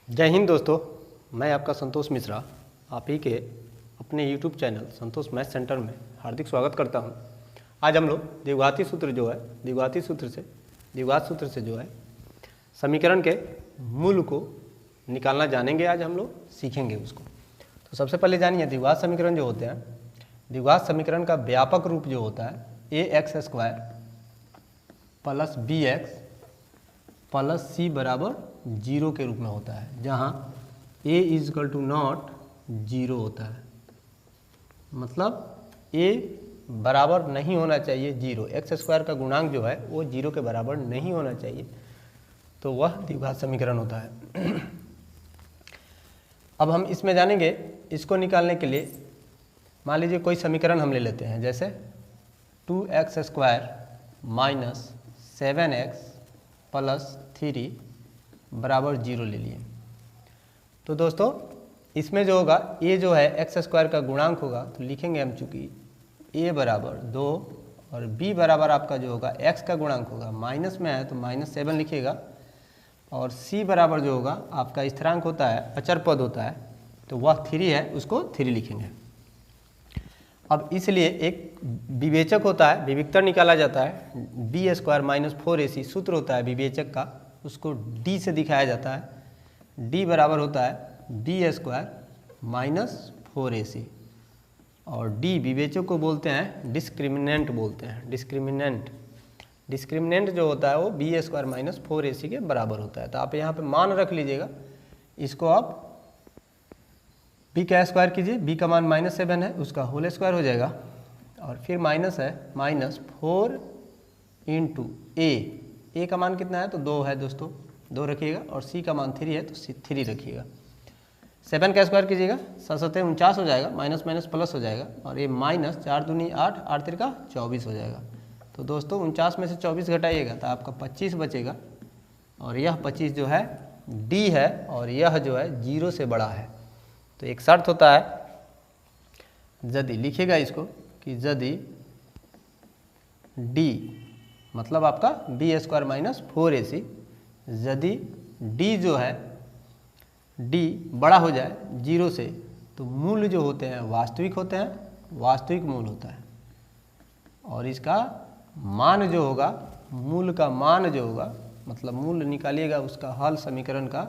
जय हिंद दोस्तों, मैं आपका संतोष मिश्रा आप ही के अपने YouTube चैनल संतोष मैथ सेंटर में हार्दिक स्वागत करता हूं। आज हम लोग द्विघात सूत्र से जो है समीकरण के मूल को निकालना जानेंगे। आज हम लोग सीखेंगे उसको। तो सबसे पहले जानिए द्विघात समीकरण जो होते हैं, द्विघात समीकरण का व्यापक रूप जो होता है ax² plus bx plus c बराबर 0 के रूप में होता है, जहाँ a = नॉट 0 होता है। मतलब a बराबर नहीं होना चाहिए 0, x² का गुणांक जो है वो 0 के बराबर नहीं होना चाहिए, तो वह द्विघात समीकरण होता है। अब हम इसमें जानेंगे, इसको निकालने के लिए मान लीजिए कोई समीकरण हम ले लेते हैं, जैसे 2x² माइनस 7x प्लस 3 बराबर 0 ले लिए। तो दोस्तों इसमें जो होगा a जो है x² का गुणांक होगा, तो लिखेंगे हम, चूँकि a बराबर 2 और b बराबर आपका जो होगा x का गुणांक होगा, माइनस में है तो -7 लिखिएगा, और c बराबर जो होगा आपका स्थिरांक होता है, अचर पद होता है, तो वह 3 है, उसको 3 लिखेंगे। अब इसलिए एक विवेचक होता है, विविक्तर निकाला जाता है, b² माइनस 4ac सूत्र होता है विवेचक का, उसको d से दिखाया जाता है। d बराबर होता है b² माइनस 4ac, और d विवेचक को बोलते हैं डिस्क्रिमिनेंट बोलते हैं, डिस्क्रिमिनेंट जो होता है वो b² माइनस 4ac के बराबर होता है। तो आप यहाँ पे मान रख लीजिएगा, इसको आप b का स्क्वायर कीजिए, b का मान -7 है, उसका होल स्क्वायर हो जाएगा, और फिर माइनस है -4 इंटू a का मान कितना है तो 2 है दोस्तों, 2 रखिएगा, और c का मान 3 है तो 3 रखिएगा। 7 का स्क्वायर कीजिएगा, 7 49 हो जाएगा, माइनस माइनस प्लस हो जाएगा, और ये माइनस 4 दूनी 8, 8 3 का 24 हो जाएगा। तो दोस्तों 49 में से 24 घटाइएगा तो आपका 25 बचेगा, और यह 25 जो है d है, और यह जो है 0 से बड़ा है। तो एक शर्त होता है, यदि लिखिएगा इसको कि यदि d मतलब आपका b² माइनस 4ac, यदि d जो है d बड़ा हो जाए 0 से, तो मूल जो होते हैं वास्तविक होते हैं, वास्तविक मूल होता है, और इसका मान जो होगा, मूल का मान जो होगा, मतलब मूल निकालिएगा उसका हल समीकरण का,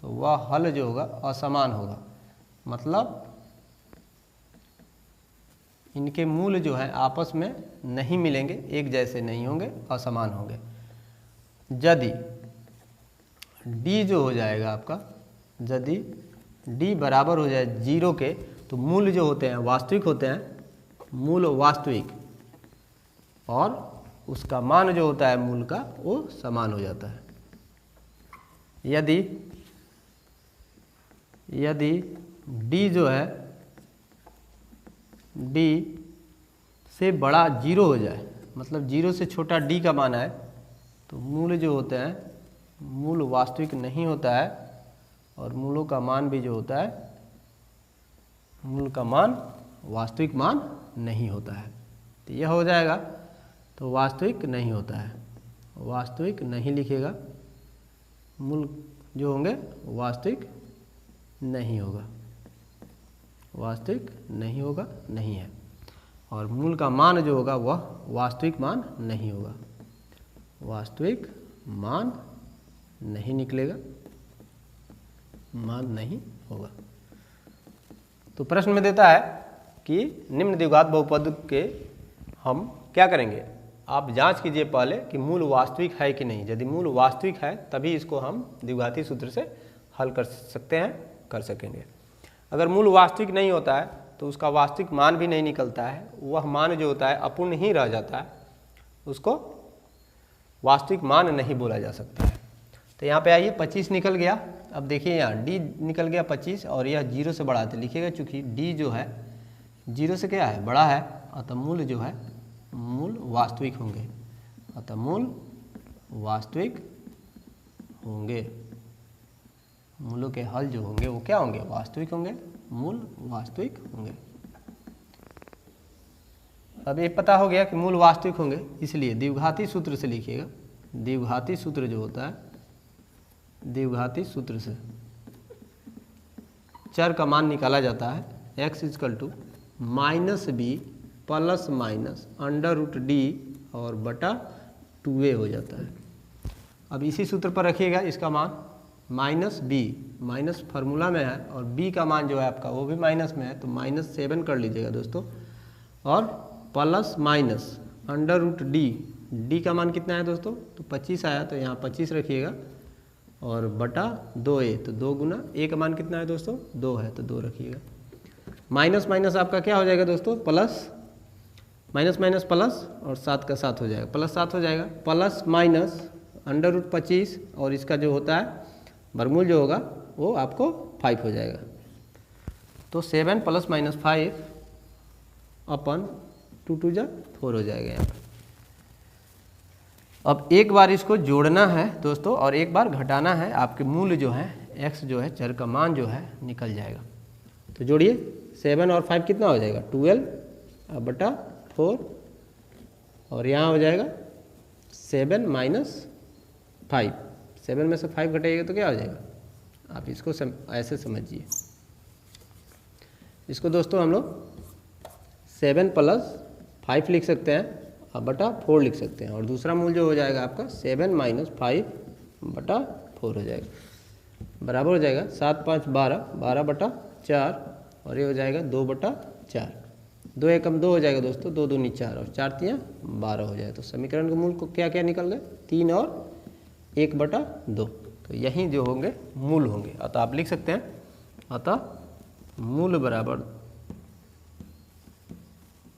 तो वह हल जो होगा असमान होगा। मतलब इनके मूल जो है आपस में नहीं मिलेंगे, एक जैसे नहीं होंगे, असमान होंगे। यदि d जो हो जाएगा आपका, यदि d बराबर हो जाए 0 के, तो मूल जो होते हैं वास्तविक होते हैं, मूल वास्तविक, और उसका मान जो होता है मूल का वो समान हो जाता है। यदि d जो है d से बड़ा 0 हो जाए, मतलब 0 से छोटा d का मान है, तो मूल जो होते हैं, मूल वास्तविक नहीं होता है, और मूलों का मान भी जो होता है, मूल का मान वास्तविक मान नहीं होता है। तो यह हो जाएगा, तो वास्तविक नहीं होता है, वास्तविक नहीं लिखेगा, मूल जो होंगे वास्तविक नहीं होगा, वास्तविक नहीं होगा, नहीं है, और मूल का मान जो होगा वह वास्तविक मान नहीं होगा, वास्तविक मान नहीं निकलेगा, मान नहीं होगा। तो प्रश्न में देता है कि निम्न द्विघात बहुपद के हम क्या करेंगे, आप जांच कीजिए पहले कि मूल वास्तविक है कि नहीं। यदि मूल वास्तविक है तभी इसको हम द्विघाती सूत्र से हल कर सकते हैं, कर सकेंगे। अगर मूल वास्तविक नहीं होता है तो उसका वास्तविक मान भी नहीं निकलता है, वह मान जो होता है अपूर्ण ही रह जाता है, उसको वास्तविक मान नहीं बोला जा सकता है। तो यहाँ पे आइए, 25 निकल गया। अब देखिए यहाँ d निकल गया 25, और यह 0 से बड़ा है, लिखिएगा चूँकि d जो है 0 से क्या है, बड़ा है, अतः मूल जो है मूल वास्तविक होंगे, अतः मूल वास्तविक होंगे, मूलों के हल जो होंगे वो क्या होंगे, वास्तविक होंगे, मूल वास्तविक होंगे। अब ये पता हो गया कि मूल वास्तविक होंगे, इसलिए द्विघाती सूत्र से लिखिएगा, द्विघाती सूत्र जो होता है, द्विघाती सूत्र से चर का मान निकाला जाता है x is equal to minus b plus minus under root d और बटा 2a हो जाता है। अब इसी सूत्र पर रखिएगा इसका मान माइनस बी, माइनस फार्मूला में है और b का मान जो है आपका वो भी माइनस में है, तो -7 कर लीजिएगा दोस्तों, और plus minus under root d का मान कितना है दोस्तों, तो 25 आया, तो यहाँ 25 रखिएगा और बटा 2a, तो 2 गुना a का मान कितना है दोस्तों, 2 है, तो 2 रखिएगा। माइनस माइनस आपका क्या हो जाएगा दोस्तों, प्लस, माइनस माइनस प्लस और 7 का 7 हो जाएगा, प्लस 7 हो जाएगा, प्लस माइनस अंडर रूट 25 और इसका जो होता है वर्गमूल जो होगा वो आपको 5 हो जाएगा। तो 7 + -5 अपन 2 2 जा 4 हो जाएगा यहाँ पर। अब एक बार इसको जोड़ना है दोस्तों और एक बार घटाना है, आपके मूल्य जो है x जो है चर का मान जो है निकल जाएगा। तो जोड़िए 7 और 5 कितना हो जाएगा, 12 बटा 4 और यहाँ हो जाएगा 7 - 5, 7 में से 5 घटाइएगा तो क्या हो जाएगा, आप इसको ऐसे समझिए। इसको दोस्तों हम लोग 7 + 5 लिख सकते हैं और बटा 4 लिख सकते हैं, और दूसरा मूल जो हो जाएगा आपका 7 - 5 बटा 4 हो जाएगा, बराबर हो जाएगा 7 5 12, 12 बटा 4 और ये हो जाएगा 2 बटा 4, 2 एकम 2 हो जाएगा दोस्तों, 2 दूनी 4 और 4 तियाँ 12 हो जाएगा। तो समीकरण के मूल को क्या क्या निकल गए, 3 और 1 बटा 2, तो यही जो होंगे मूल होंगे। अतः आप लिख सकते हैं, अतः मूल बराबर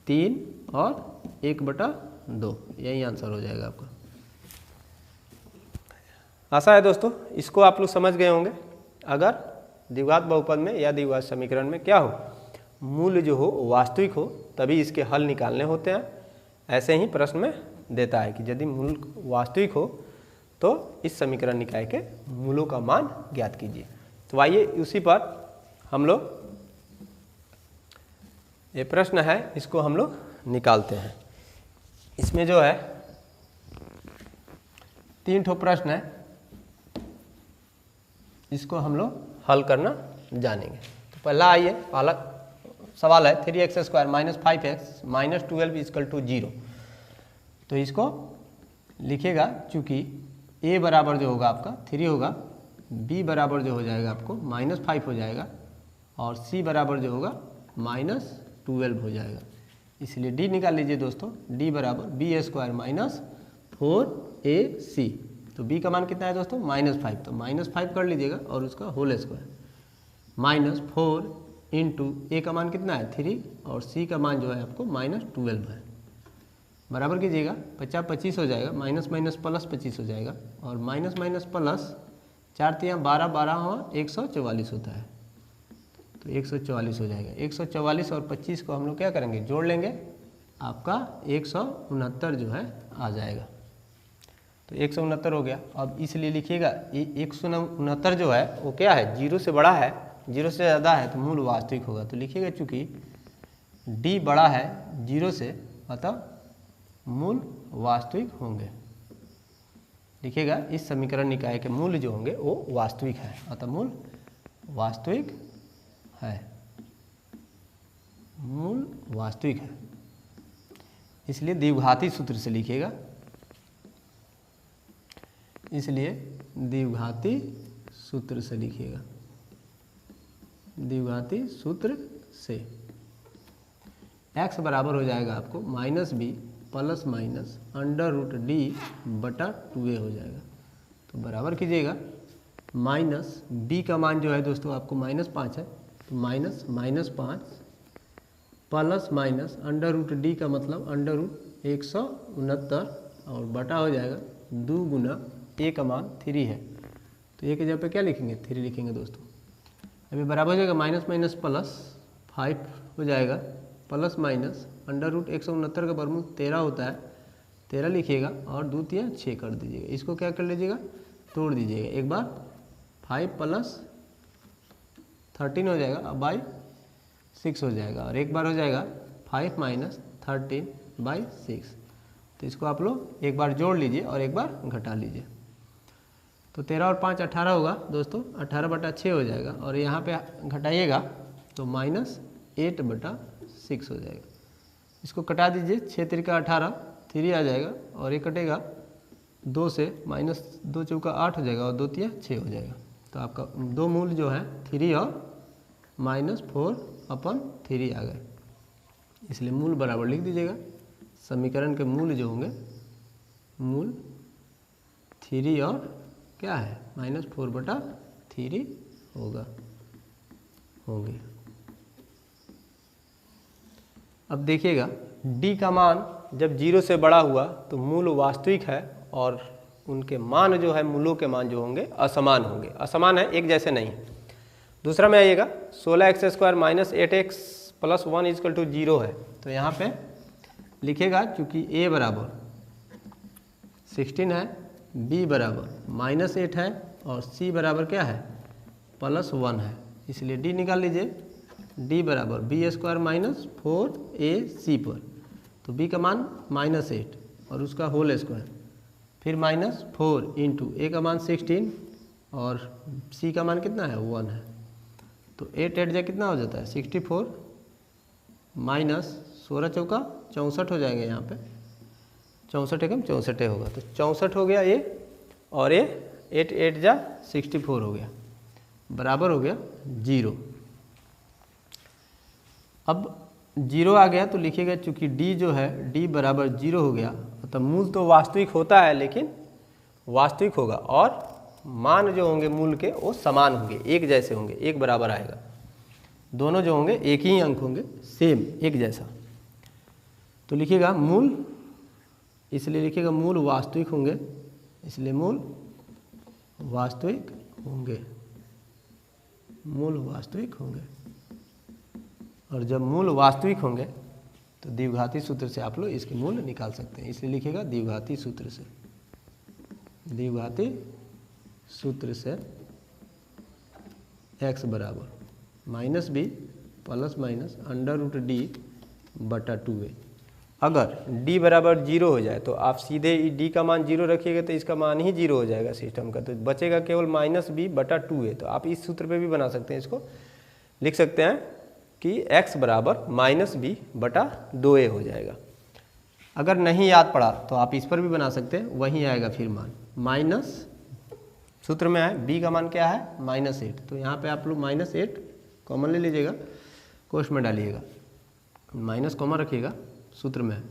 3 और 1 बटा 2, यही आंसर हो जाएगा आपका। आशा है दोस्तों इसको आप लोग समझ गए होंगे। अगर द्विघात बहुपद में या द्विघात समीकरण में क्या हो, मूल जो हो वास्तविक हो तभी इसके हल निकालने होते हैं। ऐसे ही प्रश्न में देता है कि यदि मूल वास्तविक हो तो इस समीकरण निकाय के मूलों का मान ज्ञात कीजिए। तो आइए उसी पर हम लोग, ये प्रश्न है इसको हम लोग निकालते हैं। इसमें जो है 3 ठो प्रश्न है, इसको हम लोग हल करना जानेंगे। तो पहला आइए, पहला सवाल है 3x² - 5x - 12 = 0। तो इसको लिखेगा, चूँकि a बराबर जो होगा आपका 3 होगा, b बराबर जो हो जाएगा आपको -5 हो जाएगा और c बराबर जो होगा -12 हो जाएगा। इसलिए d निकाल लीजिए दोस्तों, d बराबर b² - 4ac। तो b का मान कितना है दोस्तों, -5, तो -5 कर लीजिएगा और उसका होल स्क्वायर, -4 इंटू a का मान कितना है 3 और c का मान जो है आपको -12 है। बराबर कीजिएगा, 50 25 हो जाएगा, माइनस माइनस प्लस 25 हो जाएगा और माइनस माइनस प्लस 4 तियाँ 12, 12 हुआ 144 होता है, तो 144 हो जाएगा। 144 और 25 को हम लोग क्या करेंगे, जोड़ लेंगे, आपका 169 जो है आ जाएगा। तो 169 हो गया। अब इसलिए लिखिएगा 169 जो है वो क्या है, 0 से बड़ा है, 0 से ज़्यादा है तो मूल वास्तविक होगा। तो लिखिएगा चूँकि d बड़ा है 0 से, अतः मूल वास्तविक होंगे। लिखिएगा इस समीकरण निकाय के मूल जो होंगे वो वास्तविक है, अतः मूल वास्तविक है, मूल वास्तविक है। इसलिए द्विघाती सूत्र से लिखिएगा, इसलिए द्विघाती सूत्र से लिखिएगा, द्विघाती सूत्र से x बराबर हो जाएगा आपको -b plus minus under root d बटा 2a हो जाएगा। तो बराबर कीजिएगा, माइनस b का मान जो है दोस्तों आपको -5 है, तो -5 plus minus under root d का मतलब अंडर रूट 169 और बटा हो जाएगा 2 गुना a का मान 3 है, तो a के जगह पे क्या लिखेंगे 3 लिखेंगे दोस्तों। अभी बराबर हो जाएगा माइनस माइनस प्लस 5 हो जाएगा, प्लस माइनस अंडर रूट 169 का वर्गमूल 13 होता है, 13 लिखिएगा और 2 तियाँ 6 कर दीजिएगा। इसको क्या कर लीजिएगा, तोड़ दीजिएगा। एक बार 5 + 13 हो जाएगा, अब बाई 6 हो जाएगा, और एक बार हो जाएगा 5 - 13/6। तो इसको आप लोग एक बार जोड़ लीजिए और एक बार घटा लीजिए। तो 13 और 5 18 होगा दोस्तों, 18/6 हो जाएगा। और यहाँ पे घटाइएगा तो -8/6 हो जाएगा। इसको कटा दीजिए, 6 त्रिका 18, 3 आ जाएगा और ये कटेगा 2 से, -2 चौका 8 हो जाएगा और 2 तिया 6 हो जाएगा। तो आपका दो मूल जो है 3 और -4/3 आ गए, इसलिए मूल बराबर लिख दीजिएगा। समीकरण के मूल जो होंगे, मूल 3 और क्या है -4/3 होंगे। अब देखिएगा d का मान जब 0 से बड़ा हुआ तो मूल वास्तविक है और उनके मान जो है, मूलों के मान जो होंगे असमान होंगे। असमान है, एक जैसे नहीं। दूसरा में आइएगा 16x² - 8x + 1 = 0 है। तो यहाँ पे लिखेगा, चूँकि a बराबर 16 है, b बराबर -8 है और c बराबर क्या है +1 है, इसलिए d निकाल लीजिए। d बराबर b² - 4ac पर, तो b का मान -8 और उसका होल स्क्वायर, फिर -4 इंटू a का मान 16 और c का मान कितना है 1 है। तो 8 8 जा कितना हो जाता है 64 -16 चौका 64 हो जाएंगे यहाँ पे, 64 एकम 64 होगा। तो 64 हो गया ये, और ये 8 8 जा 64 हो गया, बराबर हो गया 0। अब 0 आ गया तो लिखिएगा, चूँकि d जो है d बराबर 0 हो गया, तो मूल तो वास्तविक होता है लेकिन वास्तविक होगा और मान जो होंगे मूल के वो समान होंगे, एक जैसे होंगे, एक बराबर आएगा। दोनों जो होंगे एक ही अंक होंगे, सेम एक जैसा। तो लिखिएगा मूल, इसलिए लिखिएगा मूल वास्तविक होंगे, इसलिए मूल वास्तविक होंगे, मूल वास्तविक होंगे। और जब मूल वास्तविक होंगे तो द्विघाती सूत्र से आप लोग इसके मूल निकाल सकते हैं, इसलिए लिखिएगा द्विघाती सूत्र से, द्विघाती सूत्र से x बराबर -b ± √d/2a। अगर d बराबर 0 हो जाए तो आप सीधे d का मान 0 रखिएगा तो इसका मान ही 0 हो जाएगा सिस्टम का, तो बचेगा केवल -b/2a। तो आप इस सूत्र पे भी बना सकते हैं, इसको लिख सकते हैं कि x बराबर -b/2a हो जाएगा। अगर नहीं याद पड़ा तो आप इस पर भी बना सकते हैं, वही आएगा फिर मान, माइनस सूत्र में है b का मान क्या है -8, तो यहाँ पे आप लोग -8 कॉमन ले लीजिएगा, कोष्ठ में डालिएगा, माइनस कॉमन रखिएगा सूत्र में,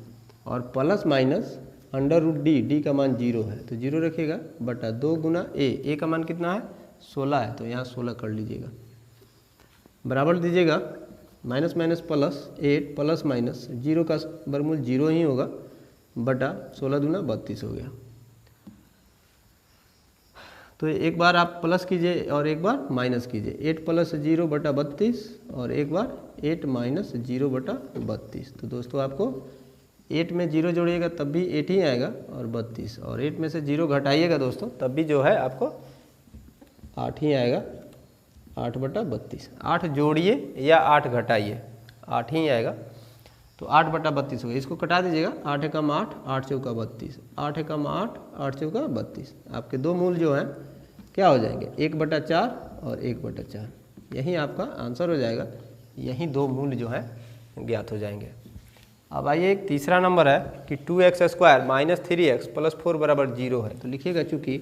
और प्लस माइनस √d, d का मान 0 है तो 0 रखिएगा, बटा 2 गुना a का मान कितना है 16 है, तो यहाँ 16 कर लीजिएगा, बराबर दीजिएगा minus minus plus 8 plus minus 0 का वर्गमूल 0 ही होगा, बटा 16 दूना 32 हो गया। तो एक बार आप प्लस कीजिए और एक बार माइनस कीजिए, 8 + 0/32 और एक बार 8 - 0/32। तो दोस्तों आपको 8 में 0 जोड़िएगा तब भी 8 ही आएगा और 32, और 8 में से 0 घटाइएगा दोस्तों तब भी जो है आपको 8 ही आएगा, 8/32। 8 जोड़िए या 8 घटाइए 8 ही आएगा, तो 8/32 हो गया। इसको कटा दीजिएगा, 8 एकम 8, 8 चौका 32, 8 एकम 8, 8 चौका 32। आपके दो मूल जो हैं क्या हो जाएंगे 1/4 और 1/4, यही आपका आंसर हो जाएगा, यही दो मूल जो है ज्ञात हो जाएंगे। अब आइए एक तीसरा नंबर है कि 2x² - 3x + 4 = 0 है। तो लिखिएगा चूँकि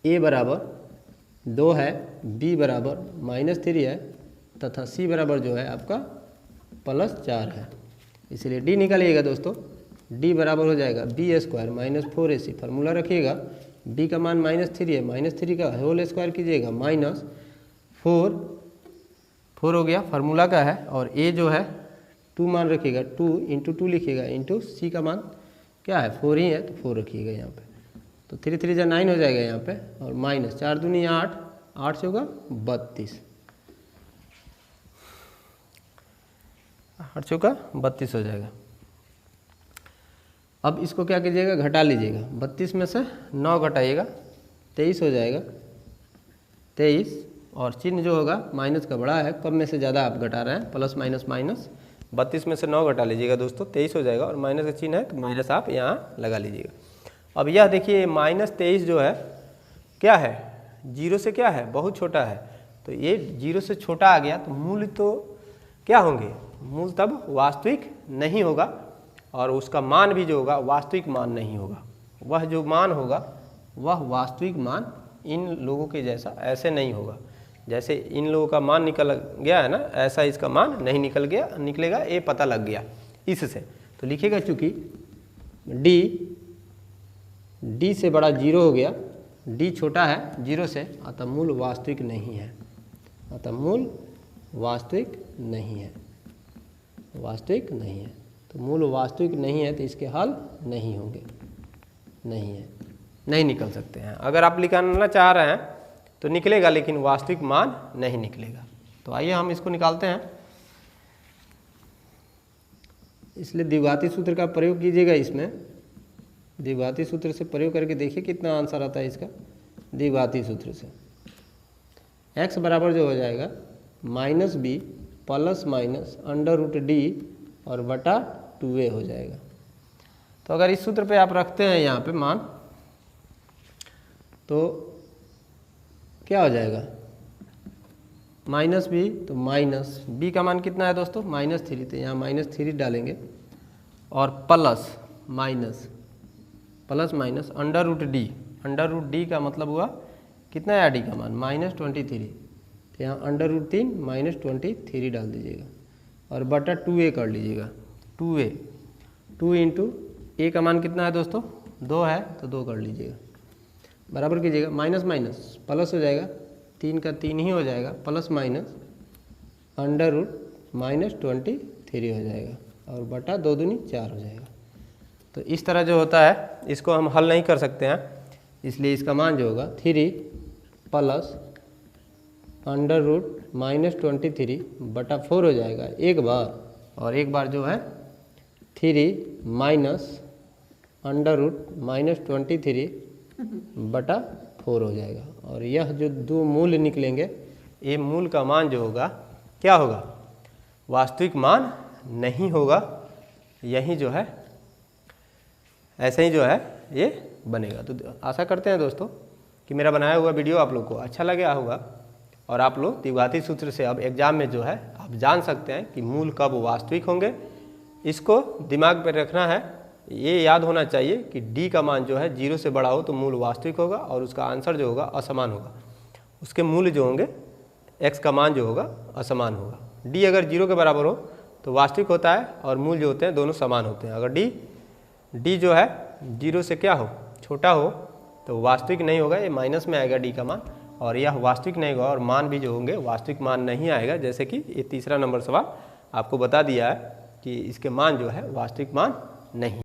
a बराबर 2 है, b बराबर -3 है तथा c बराबर जो है आपका +4 है, इसलिए d निकालिएगा दोस्तों। d बराबर हो जाएगा b² - 4ac, फार्मूला रखिएगा, b का मान -3 है, -3 का होल स्क्वायर कीजिएगा, -4 हो गया, फार्मूला का है, और a जो है 2 मान रखिएगा, 2 × 2 लिखिएगा, इंटू c का मान क्या है 4 ही है तो 4 रखिएगा यहाँ पे, तो 3 3 जा 9 हो जाएगा यहाँ पे, और माइनस 4 दूनी 8, 8 से होगा 32, 8 चौका 32 हो जाएगा। अब इसको क्या कीजिएगा घटा लीजिएगा, 32 में से 9 घटाइएगा 23 हो जाएगा, 23, और चिन्ह जो होगा माइनस का बड़ा है, कम में से ज़्यादा आप घटा रहे हैं, प्लस माइनस माइनस, 32 में से 9 घटा लीजिएगा दोस्तों, 23 हो जाएगा, और माइनस का चिन्ह है तो माइनस आप यहाँ लगा लीजिएगा। अब यह देखिए -23 जो है क्या है, 0 से क्या है, बहुत छोटा है। तो ये 0 से छोटा आ गया तो मूल तो क्या होंगे, मूल तब वास्तविक नहीं होगा और उसका मान भी जो होगा वास्तविक मान नहीं होगा। वह जो मान होगा वह वास्तविक मान इन लोगों के जैसा ऐसे नहीं होगा। जैसे इन लोगों का मान निकल गया है ना, ऐसा इसका मान नहीं निकलेगा, ये पता लग गया इससे। तो लिखेगा चूँकि डी से बड़ा 0 हो गया, डी छोटा है 0 से, अतः मूल वास्तविक नहीं है, अतः मूल वास्तविक नहीं है, वास्तविक नहीं है। तो मूल वास्तविक नहीं है तो इसके हल नहीं होंगे, नहीं है, नहीं निकल सकते हैं। अगर आप निकालना चाह रहे हैं तो निकलेगा, लेकिन वास्तविक मान नहीं निकलेगा। तो आइए हम इसको निकालते हैं। इसलिए द्विघाती सूत्र का प्रयोग कीजिएगा। इसमें द्विघाती सूत्र से प्रयोग करके देखिए कितना आंसर आता है इसका। द्विघाती सूत्र से x बराबर जो हो जाएगा -b प्लस माइनस √d और बटा 2a हो जाएगा। तो अगर इस सूत्र पे आप रखते हैं यहाँ पे मान, तो क्या हो जाएगा, -b, तो माइनस b का मान कितना है दोस्तों, -3, तो यहाँ -3 डालेंगे और प्लस माइनस √d, √d का मतलब हुआ कितना है d का मान -23, तो यहाँ √3 -23 डाल दीजिएगा और बटा 2a कर लीजिएगा। 2 इंटू a का मान कितना है दोस्तों, 2 है, तो 2 कर लीजिएगा, बराबर कीजिएगा, माइनस माइनस प्लस हो जाएगा, 3 का 3 ही हो जाएगा, प्लस माइनस √-23 हो जाएगा और बटा 2 दूनी 4 हो जाएगा। तो इस तरह जो होता है इसको हम हल नहीं कर सकते हैं, इसलिए इसका मान जो होगा 3 प्लस √-23 बटा 4 हो जाएगा एक बार, और एक बार जो है 3 माइनस √-23 बटा 4 हो जाएगा। और यह जो दो मूल निकलेंगे, ये मूल का मान जो होगा क्या होगा, वास्तविक मान नहीं होगा। यही जो है ऐसे ही जो है ये बनेगा। तो आशा करते हैं दोस्तों कि मेरा बनाया हुआ वीडियो आप लोग को अच्छा लगा होगा और आप लोग द्विघाती सूत्र से अब एग्जाम में जो है आप जान सकते हैं कि मूल कब वास्तविक होंगे। इसको दिमाग पर रखना है, ये याद होना चाहिए कि d का मान जो है 0 से बड़ा हो तो मूल वास्तविक होगा और उसका आंसर जो होगा असमान होगा। उसके मूल्य जो होंगे x का मान जो होगा असमान होगा। d अगर 0 के बराबर हो तो वास्तविक होता है और मूल जो होते हैं दोनों समान होते हैं। अगर d जो है 0 से क्या हो, छोटा हो, तो वास्तविक नहीं होगा, ये माइनस में आएगा d का मान, और यह वास्तविक नहीं होगा और मान भी जो होंगे वास्तविक मान नहीं आएगा। जैसे कि ये तीसरा नंबर सवाल आपको बता दिया है कि इसके मान जो है वास्तविक मान नहीं।